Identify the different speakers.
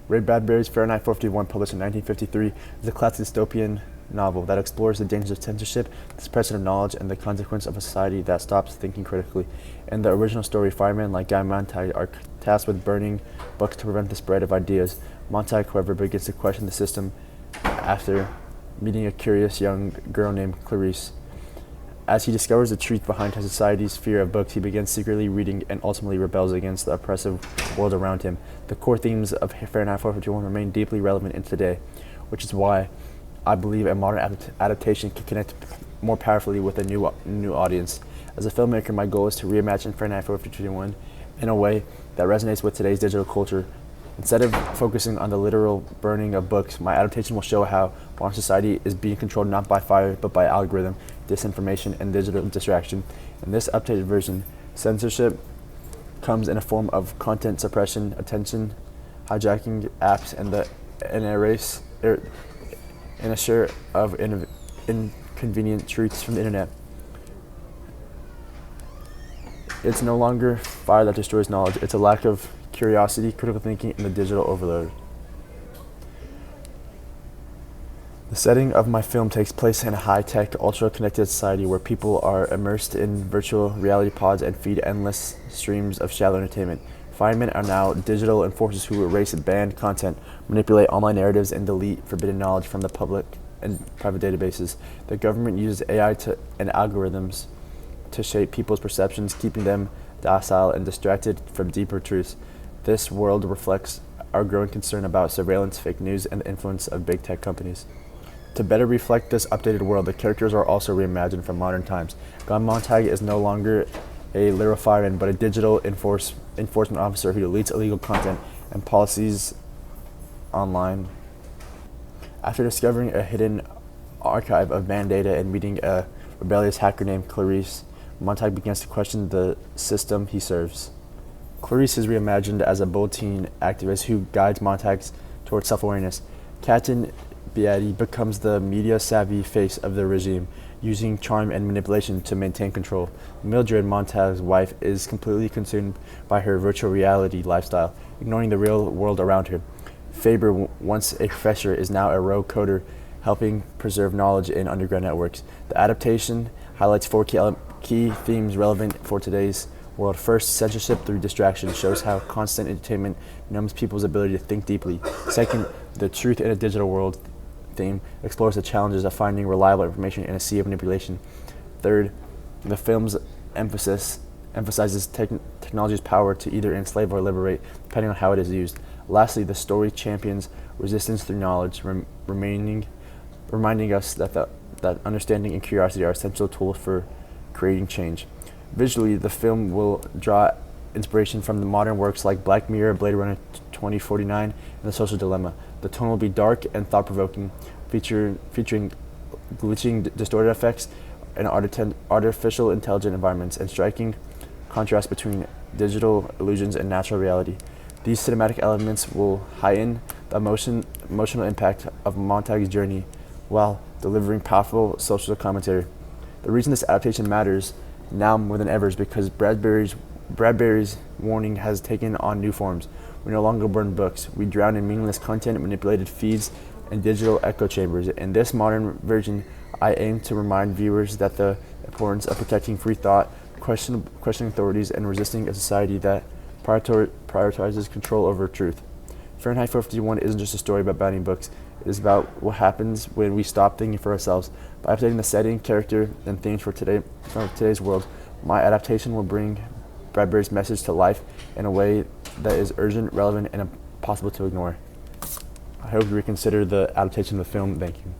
Speaker 1: Ray Bradbury's Fahrenheit 451, published in 1953, is a classic dystopian novel that explores the dangers of censorship, the suppression of knowledge, and the consequence of a society that stops thinking critically. In the original story, firemen like Guy Montag are tasked with burning books to prevent the spread of ideas. Montag, however, begins to question the system after meeting a curious young girl named Clarice. As he discovers the truth behind his society's fear of books, he begins secretly reading and ultimately rebels against the oppressive world around him. The core themes of Fahrenheit 451 remain deeply relevant in today, which is why I believe a modern adaptation can connect more powerfully with a new audience. As a filmmaker, my goal is to reimagine Fahrenheit 451 in a way that resonates with today's digital culture. Instead of focusing on the literal burning of books, my adaptation will show how modern society is being controlled not by fire, but by algorithm, disinformation, and digital distraction. In this updated version, censorship comes in a form of content suppression, attention hijacking apps, and a share of inconvenient truths from the internet. It's no longer fire that destroys knowledge, it's a lack of curiosity, critical thinking, and the digital overload. The setting of my film takes place in a high-tech, ultra-connected society where people are immersed in virtual reality pods and feed endless streams of shallow entertainment. Firemen are now digital enforcers who erase banned content, manipulate online narratives, and delete forbidden knowledge from the public and private databases. The government uses AI and algorithms to shape people's perceptions, keeping them docile and distracted from deeper truths. This world reflects our growing concern about surveillance, fake news, and the influence of big tech companies. To better reflect this updated world, the characters are also reimagined from modern times. Guy Montag is no longer a literal fireman, but a digital enforcement officer who deletes illegal content and policies online. After discovering a hidden archive of banned data and meeting a rebellious hacker named Clarice, Montag begins to question the system he serves. Clarice is reimagined as a bold teen activist who guides Montag towards self-awareness. Captain Beatty becomes the media-savvy face of the regime, using charm and manipulation to maintain control. Mildred, Montag's wife, is completely consumed by her virtual reality lifestyle, ignoring the real world around her. Faber, once a professor, is now a rogue coder, helping preserve knowledge in underground networks. The adaptation highlights four key themes relevant for today's world. First, censorship through distraction shows how constant entertainment numbs people's ability to think deeply. Second, the truth in a digital world theme explores the challenges of finding reliable information in a sea of manipulation. Third, the film's emphasizes technology's power to either enslave or liberate, depending on how it is used. Lastly, the story champions resistance through knowledge, reminding us that understanding and curiosity are essential tools for creating change. Visually, the film will draw inspiration from the modern works like Black Mirror, Blade Runner 2049, and The Social Dilemma. The tone will be dark and thought-provoking, featuring glitching, distorted effects, and artificial intelligent environments, and striking contrast between digital illusions and natural reality. These cinematic elements will heighten the emotional impact of Montag's journey while delivering powerful social commentary. The reason this adaptation matters now more than ever is because Bradbury's warning has taken on new forms. We no longer burn books. We drown in meaningless content, manipulated feeds, and digital echo chambers. In this modern version, I aim to remind viewers that the importance of protecting free thought, questioning authorities, and resisting a society that prioritizes control over truth. Fahrenheit 451 isn't just a story about banning books. It is about what happens when we stop thinking for ourselves. By updating the setting, character, and themes for today's world, my adaptation will bring Bradbury's message to life in a way that is urgent, relevant, and impossible to ignore. I hope you reconsider the adaptation of the film. Thank you.